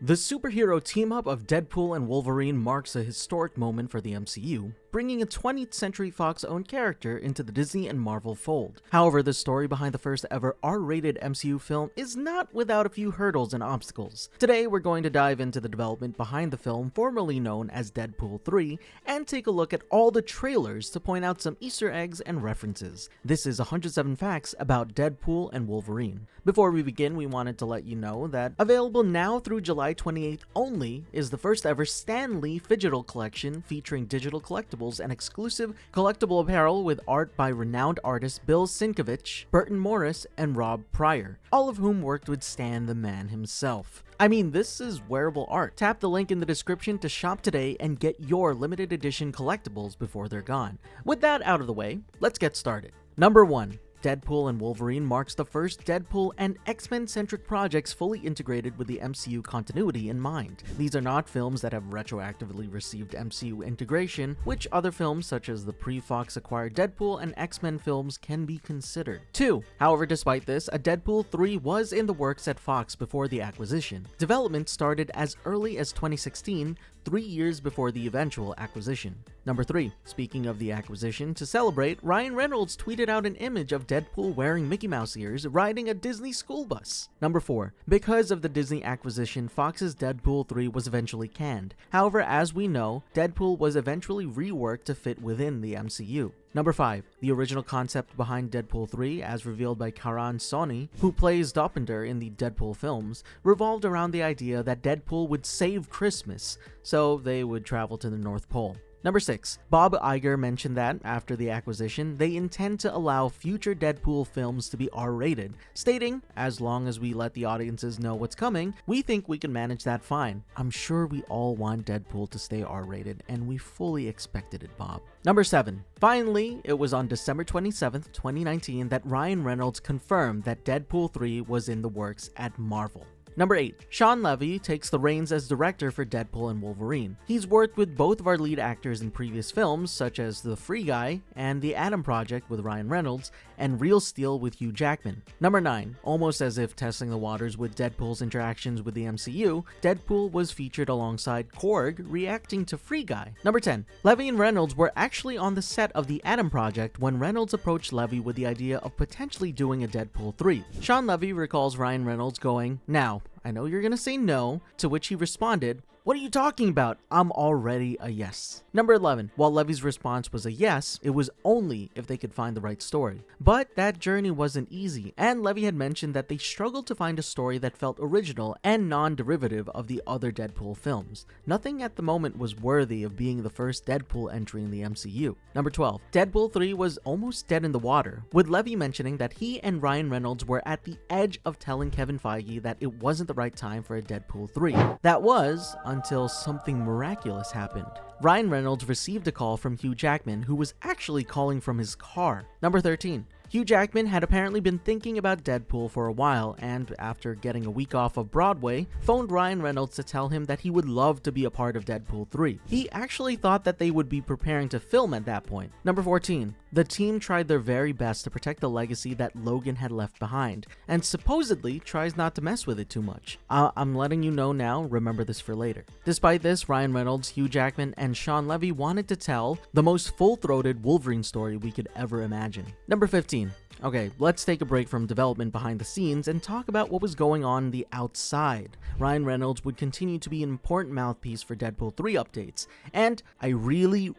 The superhero team-up of Deadpool and Wolverine marks a historic moment for the MCU, bringing a 20th Century Fox-owned character into the Disney and Marvel fold. However, the story behind the first ever R-rated MCU film is not without a few hurdles and obstacles. Today, we're going to dive into the development behind the film formerly known as Deadpool 3, and take a look at all the trailers to point out some Easter eggs and references. This is 107 Facts about Deadpool and Wolverine. Before we begin, we wanted to let you know that available now through July 28th only is the first ever Stan Lee Phygital Collection featuring digital collectibles and exclusive collectible apparel with art by renowned artists Bill Sienkiewicz, Burton Morris, and Rob Pryor, all of whom worked with Stan the Man himself. I mean, this is wearable art. Tap the link in the description to shop today and get your limited edition collectibles before they're gone. With that out of the way, let's get started. Number 1. Deadpool and Wolverine marks the first Deadpool and X-Men-centric projects fully integrated with the MCU continuity in mind. These are not films that have retroactively received MCU integration, which other films such as the pre-Fox acquired Deadpool and X-Men films can be considered. 2. However, despite this, a Deadpool 3 was in the works at Fox before the acquisition. Development started as early as 2016, 3 years before the eventual acquisition. Number 3. Speaking of the acquisition, to celebrate, Ryan Reynolds tweeted out an image of Deadpool wearing Mickey Mouse ears riding a Disney school bus. Number 4. Because of the Disney acquisition, Fox's Deadpool 3 was eventually canned. However, as we know, Deadpool was eventually reworked to fit within the MCU. Number 5. The original concept behind Deadpool 3, as revealed by Karan Soni, who plays Dopinder in the Deadpool films, revolved around the idea that Deadpool would save Christmas, so they would travel to the North Pole. Number 6. Bob Iger mentioned that, after the acquisition, they intend to allow future Deadpool films to be R-rated, stating, "As long as we let the audiences know what's coming, we think we can manage that fine. I'm sure we all want Deadpool to stay R-rated, and we fully expected it, Bob." Number 7. Finally, it was on December 27th, 2019 that Ryan Reynolds confirmed that Deadpool 3 was in the works at Marvel. Number 8. Sean Levy takes the reins as director for Deadpool and Wolverine. He's worked with both of our lead actors in previous films, such as The Free Guy and The Adam Project with Ryan Reynolds, and Real Steel with Hugh Jackman. Number 9. Almost as if testing the waters with Deadpool's interactions with the MCU, Deadpool was featured alongside Korg reacting to Free Guy. Number 10. Levy and Reynolds were actually on the set of The Adam Project when Reynolds approached Levy with the idea of potentially doing a Deadpool 3. Sean Levy recalls Ryan Reynolds going, "Now, I know you're gonna say no," to which he responded, "What are you talking about? I'm already a yes." Number 11. While Levy's response was a yes, it was only if they could find the right story. But that journey wasn't easy, and Levy had mentioned that they struggled to find a story that felt original and non-derivative of the other Deadpool films. Nothing at the moment was worthy of being the first Deadpool entry in the MCU. Number 12. Deadpool 3 was almost dead in the water, with Levy mentioning that he and Ryan Reynolds were at the edge of telling Kevin Feige that it wasn't the right time for a Deadpool 3. That was until something miraculous happened. Ryan Reynolds received a call from Hugh Jackman, who was actually calling from his car. Number 13. Hugh Jackman had apparently been thinking about Deadpool for a while, and after getting a week off of Broadway, phoned Ryan Reynolds to tell him that he would love to be a part of Deadpool 3. He actually thought that they would be preparing to film at that point. Number 14. The team tried their very best to protect the legacy that Logan had left behind, and supposedly tries not to mess with it too much. I'm letting you know now, remember this for later. Despite this, Ryan Reynolds, Hugh Jackman, and Sean Levy wanted to tell the most full-throated Wolverine story we could ever imagine. Number 15. Okay, let's take a break from development behind the scenes and talk about what was going on the outside. Ryan Reynolds would continue to be an important mouthpiece for Deadpool 3 updates, and I really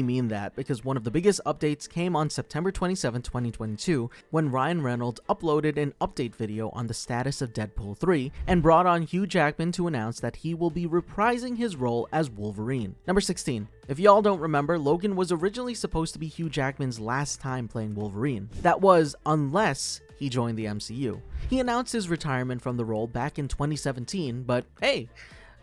mean that, because one of the biggest updates came on September 27, 2022, when Ryan Reynolds uploaded an update video on the status of Deadpool 3 and brought on Hugh Jackman to announce that he will be reprising his role as Wolverine. Number 16. If y'all don't remember, Logan was originally supposed to be Hugh Jackman's last time playing Wolverine. That was unless he joined the MCU. He announced his retirement from the role back in 2017, but hey,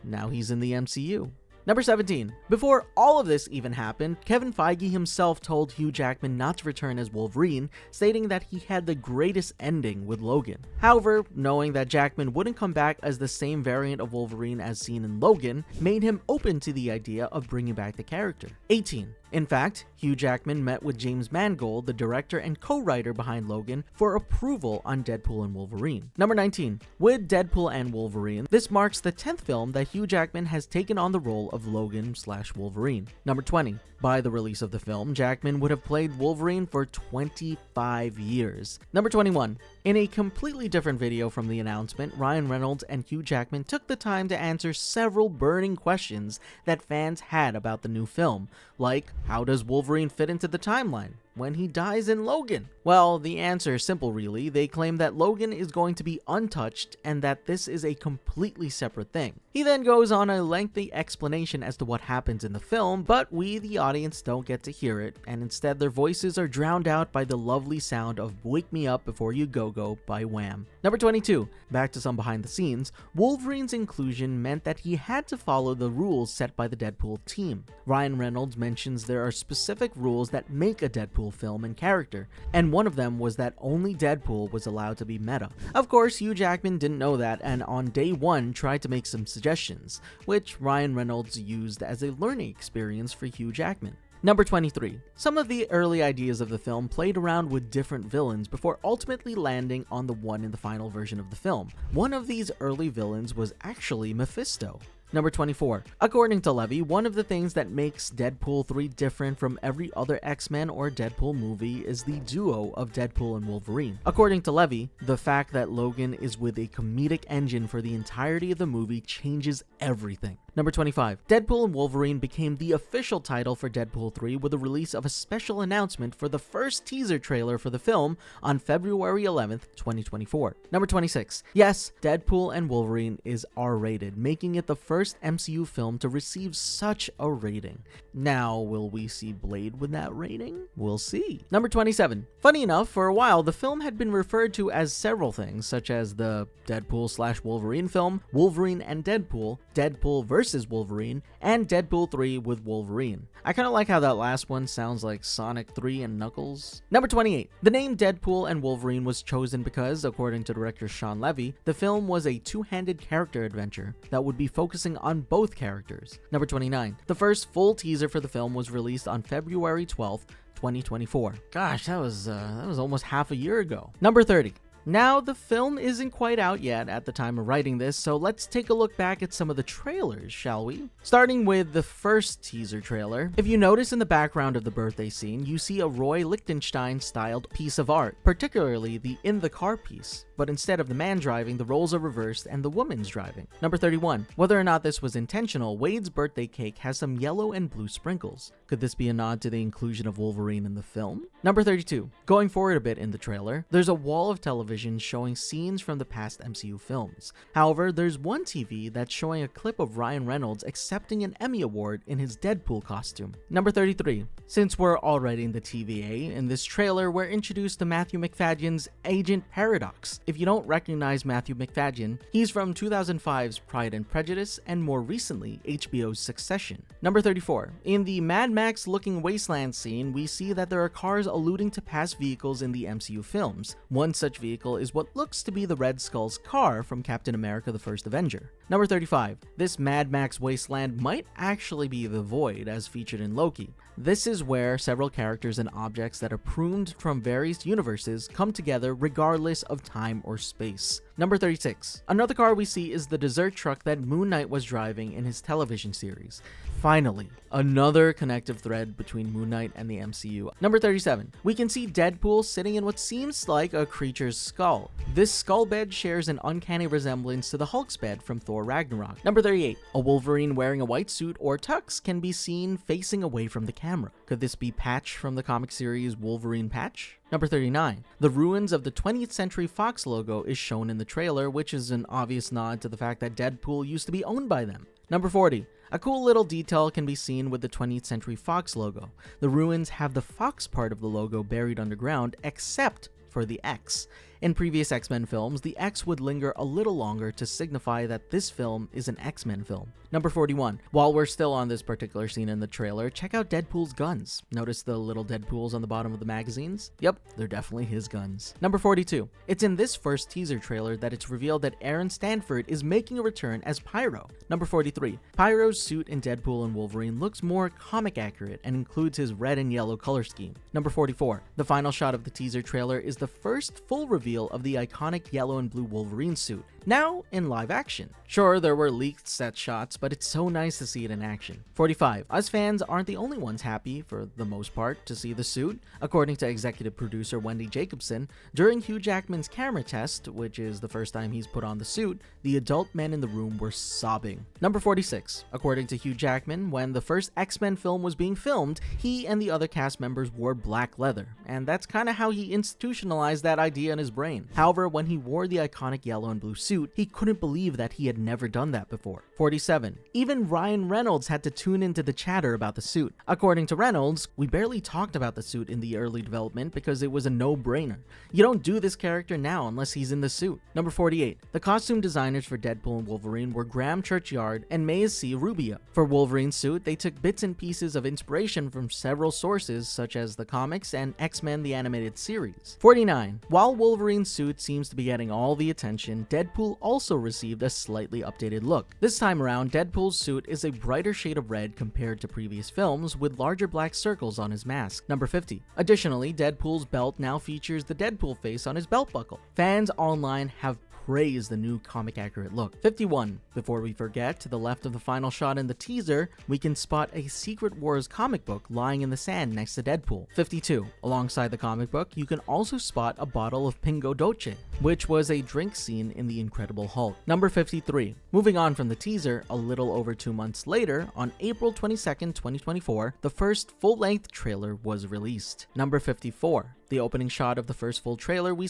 now he's in the MCU. Number 17. Before all of this even happened, Kevin Feige himself told Hugh Jackman not to return as Wolverine, stating that he had the greatest ending with Logan. However, knowing that Jackman wouldn't come back as the same variant of Wolverine as seen in Logan, made him open to the idea of bringing back the character. 18. In fact, Hugh Jackman met with James Mangold, the director and co-writer behind Logan, for approval on Deadpool and Wolverine. Number 19. With Deadpool and Wolverine, this marks the 10th film that Hugh Jackman has taken on the role of Logan/Wolverine. Number 20. By the release of the film, Jackman would have played Wolverine for 25 years. Number 21. In a completely different video from the announcement, Ryan Reynolds and Hugh Jackman took the time to answer several burning questions that fans had about the new film, like how does Wolverine fit into the timeline when he dies in Logan? Well, the answer is simple really. They claim that Logan is going to be untouched and that this is a completely separate thing. He then goes on a lengthy explanation as to what happens in the film, but we, the audience, don't get to hear it, and instead their voices are drowned out by the lovely sound of Wake Me Up Before You Go Go by Wham. Number 22. Back to some behind the scenes, Wolverine's inclusion meant that he had to follow the rules set by the Deadpool team. Ryan Reynolds mentions there are specific rules that make a Deadpool film and character, and one of them was that only Deadpool was allowed to be meta. Of course, Hugh Jackman didn't know that, and on day one tried to make some suggestions, which Ryan Reynolds used as a learning experience for Hugh Jackman. Number 23. Some of the early ideas of the film played around with different villains before ultimately landing on the one in the final version of the film. One of these early villains was actually Mephisto. Number 24. According to Levy, one of the things that makes Deadpool 3 different from every other X-Men or Deadpool movie is the duo of Deadpool and Wolverine. According to Levy, the fact that Logan is with a comedic engine for the entirety of the movie changes everything. Number 25. Deadpool and Wolverine became the official title for Deadpool 3 with the release of a special announcement for the first teaser trailer for the film on February 11th, 2024. Number 26. Yes, Deadpool and Wolverine is R-rated, making it the first MCU film to receive such a rating. Now, will we see Blade with that rating? We'll see. Number 27. Funny enough, for a while, the film had been referred to as several things, such as the Deadpool/Wolverine film, Wolverine and Deadpool, Deadpool vs. Wolverine, and Deadpool 3 with Wolverine. I kind of like how that last one sounds like Sonic 3 and Knuckles. Number 28. The name Deadpool and Wolverine was chosen because, according to director Sean Levy, the film was a two-handed character adventure that would be focusing on both characters. Number 29. The first full teaser for the film was released on February 12th, 2024. Gosh, that was almost half a year ago. Number 30. Now, the film isn't quite out yet at the time of writing this, so let's take a look back at some of the trailers, shall we? Starting with the first teaser trailer. If you notice in the background of the birthday scene, you see a Roy Lichtenstein-styled piece of art, particularly the in the car piece. But instead of the man driving, the roles are reversed and the woman's driving. Number 31. Whether or not this was intentional, Wade's birthday cake has some yellow and blue sprinkles. Could this be a nod to the inclusion of Wolverine in the film? Number 32. Going forward a bit in the trailer, there's a wall of television showing scenes from the past MCU films. However, there's one TV that's showing a clip of Ryan Reynolds accepting an Emmy Award in his Deadpool costume. Number 33. Since we're already in the TVA, in this trailer we're introduced to Matthew Macfadyen's Agent Paradox. If you don't recognize Matthew Macfadyen, he's from 2005's Pride and Prejudice and more recently HBO's Succession. Number 34. In the Mad Max looking wasteland scene, we see that there are cars alluding to past vehicles in the MCU films. One such vehicle is what looks to be the Red Skull's car from Captain America: The First Avenger. Number 35. This Mad Max wasteland might actually be the Void as featured in Loki. This is where several characters and objects that are pruned from various universes come together regardless of time or space. Number 36. Another car we see is the dessert truck that Moon Knight was driving in his television series. Finally, another connective thread between Moon Knight and the MCU. Number 37. We can see Deadpool sitting in what seems like a creature's skull. This skull bed shares an uncanny resemblance to the Hulk's bed from Thor Ragnarok. Number 38. A Wolverine wearing a white suit or tux can be seen facing away from the camera. Could this be Patch from the comic series Wolverine Patch? Number 39. The ruins of the 20th Century Fox logo is shown in the trailer, which is an obvious nod to the fact that Deadpool used to be owned by them. Number 40. A cool little detail can be seen with the 20th Century Fox logo. The ruins have the Fox part of the logo buried underground, except for the X. In previous X-Men films, the X would linger a little longer to signify that this film is an X-Men film. Number 41. While we're still on this particular scene in the trailer, check out Deadpool's guns. Notice the little Deadpools on the bottom of the magazines? Yep, they're definitely his guns. Number 42. It's in this first teaser trailer that it's revealed that Aaron Stanford is making a return as Pyro. Number 43. Pyro's suit in Deadpool and Wolverine looks more comic accurate and includes his red and yellow color scheme. Number 44. The final shot of the teaser trailer is the first full reveal of the iconic yellow and blue Wolverine suit, now in live action. Sure, there were leaked set shots, but it's so nice to see it in action. 45. Us fans aren't the only ones happy, for the most part, to see the suit. According to executive producer Wendy Jacobson, during Hugh Jackman's camera test, which is the first time he's put on the suit, the adult men in the room were sobbing. Number 46. According to Hugh Jackman, when the first X-Men film was being filmed, he and the other cast members wore black leather, and that's kinda how he institutionalized that idea in his brain. However, when he wore the iconic yellow and blue suit, he couldn't believe that he had never done that before. 47. Even Ryan Reynolds had to tune into the chatter about the suit. According to Reynolds, we barely talked about the suit in the early development because it was a no-brainer. You don't do this character now unless he's in the suit. Number 48. The costume designers for Deadpool and Wolverine were Graham Churchyard and Maze C. Rubio. For Wolverine's suit, they took bits and pieces of inspiration from several sources such as the comics and X-Men the Animated Series. 49. While Wolverine's suit seems to be getting all the attention, Deadpool also received a slightly updated look. This time around, Deadpool's suit is a brighter shade of red compared to previous films, with larger black circles on his mask. Number 50. Additionally, Deadpool's belt now features the Deadpool face on his belt buckle. Fans online have praise the new comic accurate look. 51. Before we forget, to the left of the final shot in the teaser, we can spot a Secret Wars comic book lying in the sand next to Deadpool. 52. Alongside the comic book, you can also spot a bottle of Pingo Doce, which was a drink scene in The Incredible Hulk. Number 53. Moving on from the teaser, a little over 2 months later, on April 22nd, 2024, the first full-length trailer was released. Number 54. The opening shot of the first full trailer we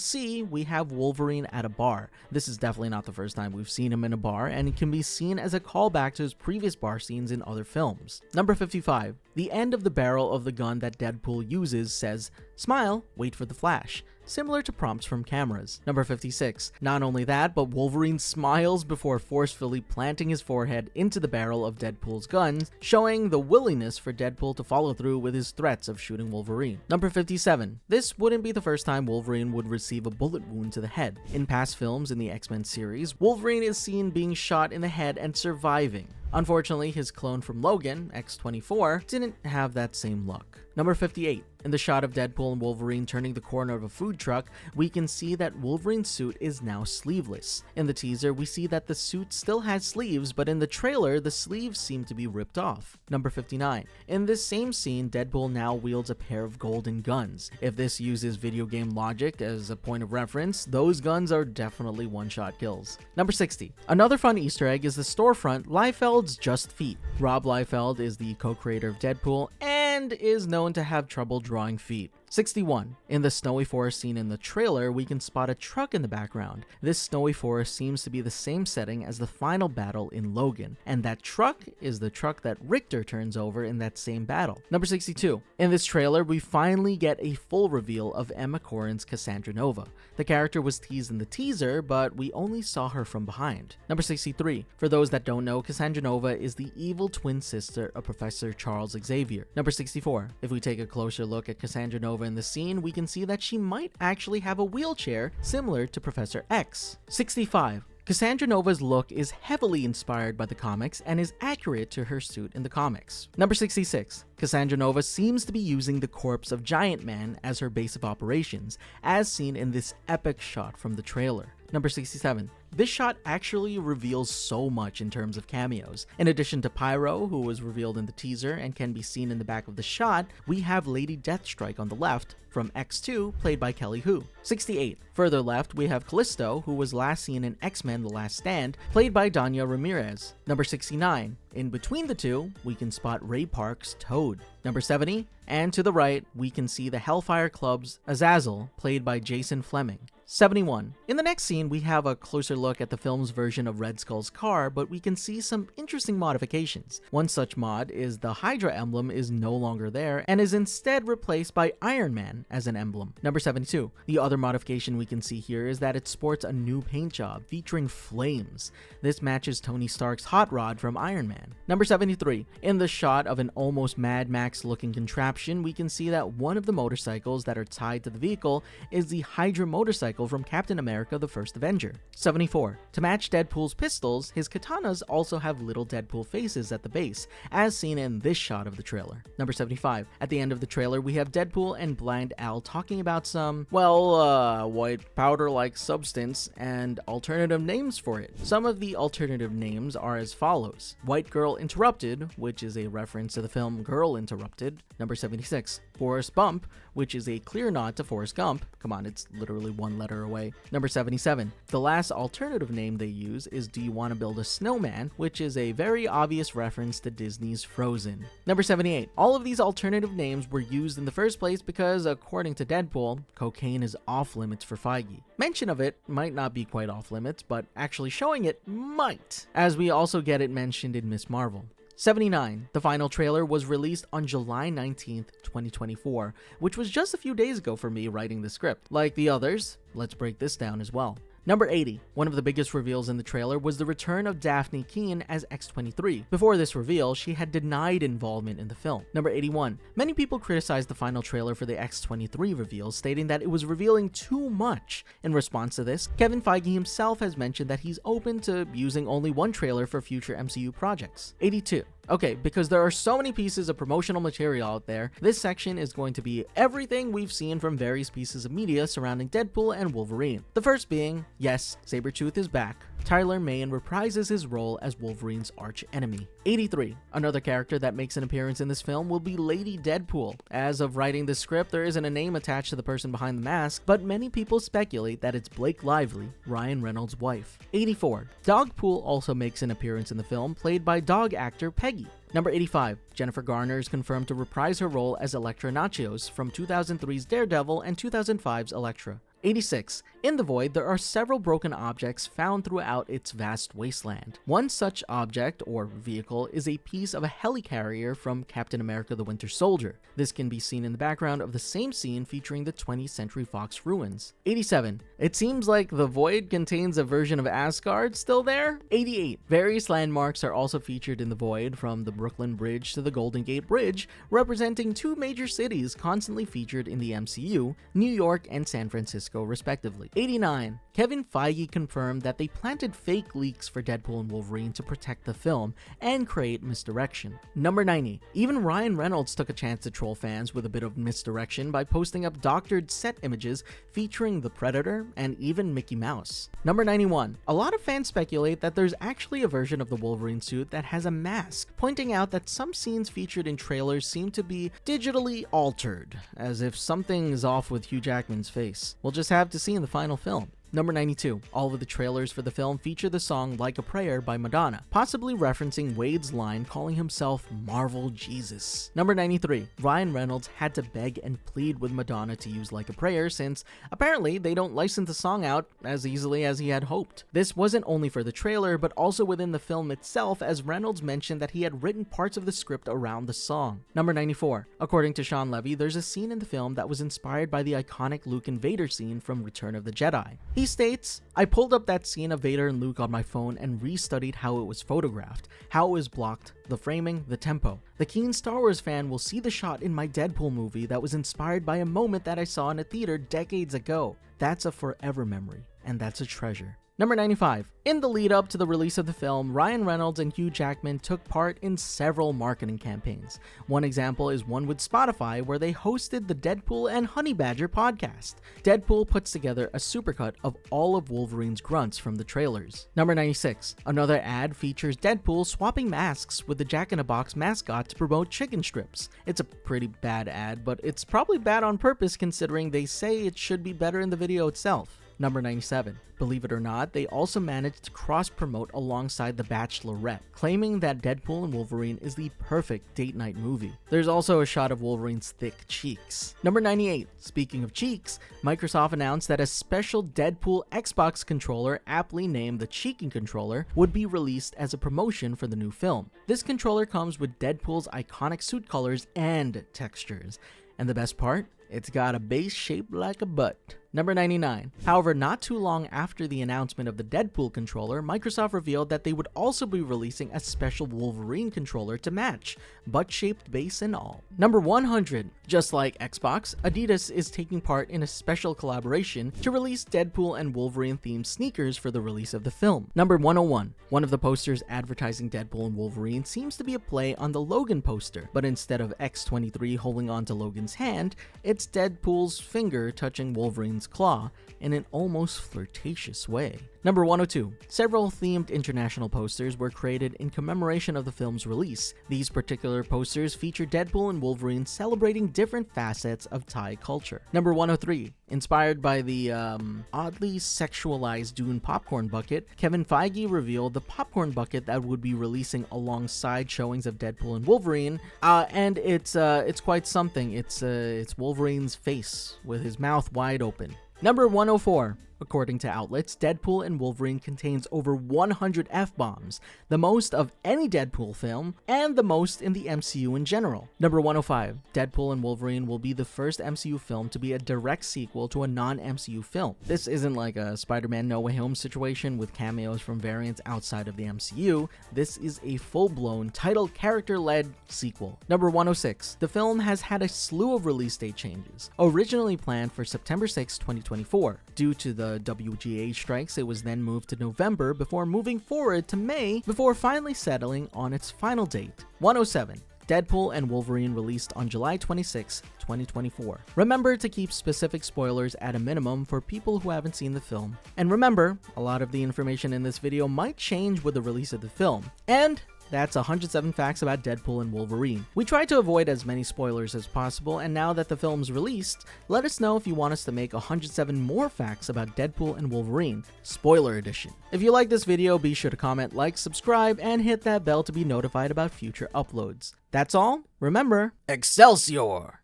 have Wolverine at a bar. This is definitely not the first time we've seen him in a bar, and it can be seen as a callback to his previous bar scenes in other films. Number 55. The end of the barrel of the gun that Deadpool uses says, "Smile, wait for the flash," similar to prompts from cameras. Number 56. Not only that, but Wolverine smiles before forcefully planting his forehead into the barrel of Deadpool's gun, showing the willingness for Deadpool to follow through with his threats of shooting Wolverine. Number 57. This wouldn't be the first time Wolverine would receive a bullet wound to the head. In past films in the X-Men series, Wolverine is seen being shot in the head and surviving. Unfortunately, his clone from Logan, X-24, didn't have that same luck. Number 58. In the shot of Deadpool and Wolverine turning the corner of a food truck, we can see that Wolverine's suit is now sleeveless. In the teaser, we see that the suit still has sleeves, but in the trailer, the sleeves seem to be ripped off. Number 59. In this same scene, Deadpool now wields a pair of golden guns. If this uses video game logic as a point of reference, those guns are definitely one-shot kills. Number 60. Another fun Easter egg is the storefront Liefeld's Just Feet. Rob Liefeld is the co-creator of Deadpool and is known to have trouble drawing feet. 61. In the snowy forest scene in the trailer, we can spot a truck in the background. This snowy forest seems to be the same setting as the final battle in Logan, and that truck is the truck that Richter turns over in that same battle. Number 62. In this trailer, we finally get a full reveal of Emma Corrin's Cassandra Nova. The character was teased in the teaser, but we only saw her from behind. Number 63. For those that don't know, Cassandra Nova is the evil twin sister of Professor Charles Xavier. Number 64. If we take a closer look at Cassandra Nova in the scene, we can see that she might actually have a wheelchair similar to Professor X. 65. Cassandra Nova's look is heavily inspired by the comics and is accurate to her suit in the comics. Number 66. Cassandra Nova seems to be using the corpse of Giant Man as her base of operations, as seen in this epic shot from the trailer. Number 67. This shot actually reveals so much in terms of cameos. In addition to Pyro, who was revealed in the teaser and can be seen in the back of the shot, we have Lady Deathstrike on the left, from X2, played by Kelly Hu. 68. Further left, we have Callisto, who was last seen in X-Men The Last Stand, played by Danya Ramirez. Number 69. In between the two, we can spot Ray Park's Toad. Number 70. And to the right, we can see the Hellfire Club's Azazel, played by Jason Fleming. 71. In the next scene, we have a closer look at the film's version of Red Skull's car, but we can see some interesting modifications. One such mod is the Hydra emblem is no longer there and is instead replaced by Iron Man as an emblem. Number 72. The other modification we can see here is that it sports a new paint job featuring flames. This matches Tony Stark's hot rod from Iron Man. Number 73. In the shot of an almost Mad Max looking contraption, we can see that one of the motorcycles that are tied to the vehicle is the Hydra motorcycle from Captain America: The First Avenger. 74. To match Deadpool's pistols, his katanas also have little Deadpool faces at the base, as seen in this shot of the trailer. Number 75. At the end of the trailer, we have Deadpool and Blind Al talking about some, white powder-like substance and alternative names for it. Some of the alternative names are as follows: White Girl Interrupted, which is a reference to the film Girl Interrupted. Number 76. Forrest Bump, which is a clear nod to Forrest Gump. Come on, it's literally one letter away. Number 77. The last alternative name they use is Do You Want to Build a Snowman, which is a very obvious reference to Disney's Frozen. Number 78. All of these alternative names were used in the first place because, according to Deadpool, cocaine is off limits for Feige. Mention of it might not be quite off limits, but actually showing it might, as we also get it mentioned in Ms. Marvel. 79. The final trailer was released on July 19th, 2024, which was just a few days ago for me writing the script. Like the others, let's break this down as well. Number 80. One of the biggest reveals in the trailer was the return of Daphne Keane as X-23. Before this reveal, she had denied involvement in the film. Number 81. Many people criticized the final trailer for the X-23 reveal, stating that it was revealing too much. In response to this, Kevin Feige himself has mentioned that he's open to using only one trailer for future MCU projects. 82. Okay, because there are so many pieces of promotional material out there, this section is going to be everything we've seen from various pieces of media surrounding Deadpool and Wolverine. The first being, yes, Sabretooth is back. Tyler Mane reprises his role as Wolverine's arch enemy. 83. Another character that makes an appearance in this film will be Lady Deadpool. As of writing this script, there isn't a name attached to the person behind the mask, but many people speculate that it's Blake Lively, Ryan Reynolds' wife. 84. Dogpool also makes an appearance in the film, played by dog actor Peggy. Number 85. Jennifer Garner is confirmed to reprise her role as Elektra Natchios from 2003's Daredevil and 2005's Elektra. 86. In the Void, there are several broken objects found throughout its vast wasteland. One such object, or vehicle, is a piece of a helicarrier from Captain America: The Winter Soldier. This can be seen in the background of the same scene featuring the 20th Century Fox ruins. 87. It seems like the Void contains a version of Asgard still there? 88. Various landmarks are also featured in the Void, from the Brooklyn Bridge to the Golden Gate Bridge, representing two major cities constantly featured in the MCU, New York and San Francisco respectively. 89. Kevin Feige confirmed that they planted fake leaks for Deadpool and Wolverine to protect the film and create misdirection. Number 90. Even Ryan Reynolds took a chance to troll fans with a bit of misdirection by posting up doctored set images featuring the Predator and even Mickey Mouse. Number 91. A lot of fans speculate that there's actually a version of the Wolverine suit that has a mask, pointing out that some scenes featured in trailers seem to be digitally altered, as if something is off with Hugh Jackman's face. We'll just have to see in the final film. Number 92. All of the trailers for the film feature the song Like a Prayer by Madonna, possibly referencing Wade's line calling himself Marvel Jesus. Number 93. Ryan Reynolds had to beg and plead with Madonna to use Like a Prayer since apparently they don't license the song out as easily as he had hoped. This wasn't only for the trailer, but also within the film itself, as Reynolds mentioned that he had written parts of the script around the song. Number 94. According to Sean Levy, there's a scene in the film that was inspired by the iconic Luke and Vader scene from Return of the Jedi. He states, I pulled up that scene of Vader and Luke on my phone and restudied how it was photographed, how it was blocked, the framing, the tempo. The keen Star Wars fan will see the shot in my Deadpool movie that was inspired by a moment that I saw in a theater decades ago. That's a forever memory, and that's a treasure. Number 95. In the lead up to the release of the film, Ryan Reynolds and Hugh Jackman took part in several marketing campaigns. One example is one with Spotify, where they hosted the Deadpool and Honey Badger podcast. Deadpool puts together a supercut of all of Wolverine's grunts from the trailers. Number 96. Another ad features Deadpool swapping masks with the Jack in a Box mascot to promote chicken strips. It's a pretty bad ad, but it's probably bad on purpose considering they say it should be better in the video itself. Number 97. Believe it or not, they also managed to cross-promote alongside The Bachelorette, claiming that Deadpool and Wolverine is the perfect date night movie. There's also a shot of Wolverine's thick cheeks. Number 98. Speaking of cheeks, Microsoft announced that a special Deadpool Xbox controller, aptly named the Cheeking Controller, would be released as a promotion for the new film. This controller comes with Deadpool's iconic suit colors and textures. And the best part? It's got a base shaped like a butt. Number 99. However, not too long after the announcement of the Deadpool controller, Microsoft revealed that they would also be releasing a special Wolverine controller to match, butt-shaped base and all. Number 100. Just like Xbox, Adidas is taking part in a special collaboration to release Deadpool and Wolverine-themed sneakers for the release of the film. Number 101. One of the posters advertising Deadpool and Wolverine seems to be a play on the Logan poster, but instead of X-23 holding onto Logan's hand, it's Deadpool's finger touching Wolverine's claw in an almost flirtatious way. Number 102. Several themed international posters were created in commemoration of the film's release. These particular posters feature Deadpool and Wolverine celebrating different facets of Thai culture. Number 103. Inspired by the oddly sexualized Dune popcorn bucket, Kevin Feige revealed the popcorn bucket that would be releasing alongside showings of Deadpool and Wolverine, and it's quite something. It's Wolverine's face with his mouth wide open. Number 104. According to outlets, Deadpool and Wolverine contains over 100 F-bombs, the most of any Deadpool film, and the most in the MCU in general. Number 105. Deadpool and Wolverine will be the first MCU film to be a direct sequel to a non-MCU film. This isn't like a Spider-Man No Way Home situation with cameos from variants outside of the MCU. This is a full-blown, titled character-led sequel. Number 106. The film has had a slew of release date changes. Originally planned for September 6, 2024. Due to the WGA strikes, it was then moved to November before moving forward to May before finally settling on its final date. 107. Deadpool and Wolverine released on July 26, 2024. Remember to keep specific spoilers at a minimum for people who haven't seen the film. And remember, a lot of the information in this video might change with the release of the film. And that's 107 facts about Deadpool and Wolverine. We tried to avoid as many spoilers as possible, and now that the film's released, let us know if you want us to make 107 more facts about Deadpool and Wolverine, spoiler edition. If you like this video, be sure to comment, like, subscribe, and hit that bell to be notified about future uploads. That's all. Remember, Excelsior!